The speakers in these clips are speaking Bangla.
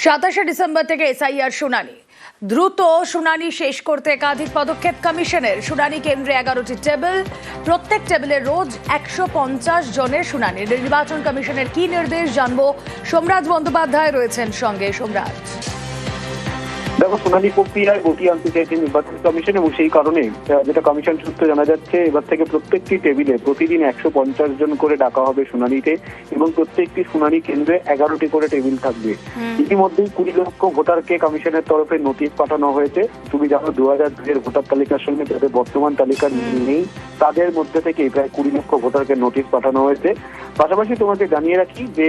27 ডিসেম্বর থেকে এসআইআর শুনানি। দ্রুত শুনানি শেষ করতে একাধিক পদক্ষেপ কমিশনের। শুনানি কেন্দ্রে 11টি টেবিল, প্রত্যেক টেবিলে রোজ 150 জনের শুনানি। নির্বাচন কমিশনের কি নির্দেশ জানবো, সোমরাজ বন্দ্যোপাধ্যায় রয়েছেন সঙ্গে। সোমরাজ, দেখো, শুনানি প্রক্রিয়ায় গতি আনতে চাইছে নির্বাচন কমিশন এবং সেই কারণে যেটা কমিশন সূত্রে জানা যাচ্ছে, এবার থেকে প্রত্যেকটি টেবিলে প্রতিদিন 150 জন করে ডাকা হবে শুনানিতে এবং প্রত্যেকটি শুনানি কেন্দ্রে 11টি করে টেবিল থাকবে। ইতিমধ্যেই 20 লক্ষ ভোটারকে কমিশনের তরফে নোটিশ পাঠানো হয়েছে। তুমি জানো, 2002 ভোটার তালিকার সঙ্গে যাদের বর্তমান তালিকার নেই তাদের মধ্যে থেকে প্রায় 20 লক্ষ ভোটারকে নোটিশ পাঠানো হয়েছে। পাশাপাশি তোমাকে জানিয়ে রাখি যে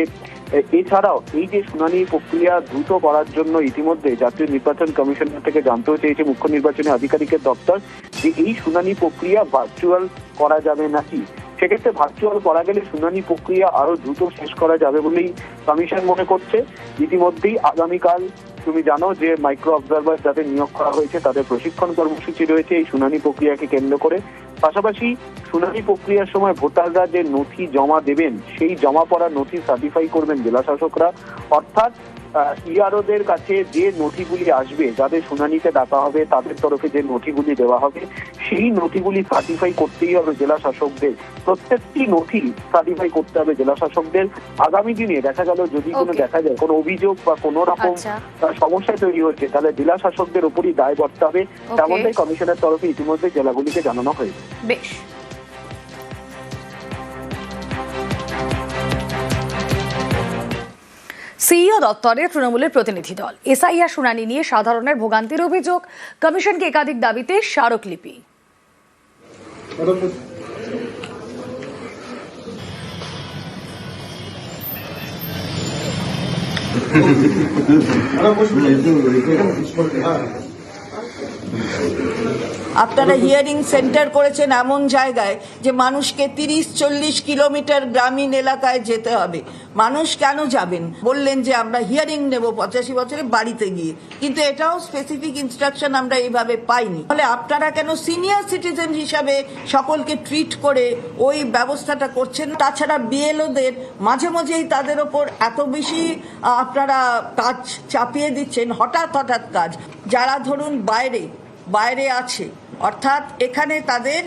এছাড়াও এই যে শুনানি প্রক্রিয়া দ্রুত করার জন্য ইতিমধ্যে জাতীয় নির্বাচন কমিশনের থেকে জানতেও চেয়েছে মুখ্য নির্বাচনী আধিকারিকের দপ্তর যে এই শুনানি প্রক্রিয়া ভার্চুয়াল করা যাবে নাকি। সেক্ষেত্রে ভার্চুয়াল করা গেলে শুনানি প্রক্রিয়া আরো দ্রুত শেষ করা যাবে বলেই কমিশন মনে করছে। ইতিমধ্যেই আগামীকাল তুমি জানো যে মাইক্রো অবজারভার যাদের নিয়োগ করা হয়েছে তাদের প্রশিক্ষণ কর্মসূচি রয়েছে এই শুনানি প্রক্রিয়াকে কেন্দ্র করে। পাশাপাশি শুনানি প্রক্রিয়ার সময় ভোটাররা যে নথি জমা দেবেন সেই জমা পড়া নথি সার্টিফাই করবেন জেলা শাসকরা। অর্থাৎ ইআরওদের কাছে যে নথিগুলি আসবে, যাদের শুনানিতে ডাকা হবে তাদের তরফে যে নথিগুলি দেওয়া হবে সেই নথিগুলি সার্টিফাই করতেই হবে জেলা শাসকদের। প্রত্যেকটি নথি সার্টিফাই করতে হবে জেলা শাসকদের। আগামী দিনে দেখা গেল যদি দেখা যায় কোনো অভিযোগ বা কোনো রকম সমস্যা তৈরি হচ্ছে, তাহলে জেলা শাসকদের উপরই দায় বর্তাতে হবে। তেমনটাই কমিশনের তরফে ইতিমধ্যে জেলাগুলিকে জানানো হয়েছে। বেশ। সিইও দপ্তরে তৃণমূলের প্রতিনিধি দল। এসআইআর শুনানি নিয়ে সাধারণের ভোগান্তির অভিযোগ, কমিশনকে একাধিক দাবিতে স্মারকলিপি। আপনারা হিয়ারিং সেন্টার করেছেন এমন জায়গায় যে মানুষকে 30-40 কিলোমিটার গ্রামীণ এলাকায় যেতে হবে। মানুষ কেন যাবেন? বললেন যে আমরা হিয়ারিং নেব 85 বছরে বাড়িতে গিয়ে, কিন্তু এটাও স্পেসিফিক ইনস্ট্রাকশন আমরা এইভাবে পাইনি। তাহলে আপনারা কেন সিনিয়র সিটিজেন হিসাবে সকলকে ট্রিট করে ওই ব্যবস্থাটা করছেন? তাছাড়া বিএলওদের মাঝে মাঝেই তাদের ওপর এত বেশি আপনারা কাজ চাপিয়ে দিচ্ছেন, হঠাৎ কাজ। যারা ধরুন বাইরে আছে, অর্থাৎ এখানে তাদের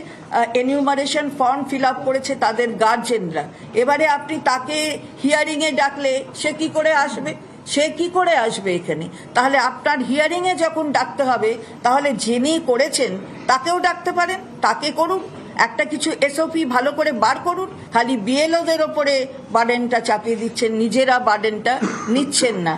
এনিউমারেশন ফর্ম ফিল আপ করেছে তাদের গার্জেনরা, এবারে আপনি তাকে হিয়ারিংয়ে ডাকলে সে কি করে আসবে এখানে? তাহলে আপনার হিয়ারিংয়ে যখন ডাকতে হবে তাহলে যিনি করেছেন তাকেও ডাকতে পারেন, তাকে করুন। একটা কিছু এসওপি ভালো করে বার করুন। খালি বিএলওদের ওপরে বার্ডেনটা চাপিয়ে দিচ্ছেন, নিজেরা বার্ডেনটা নিচ্ছেন না।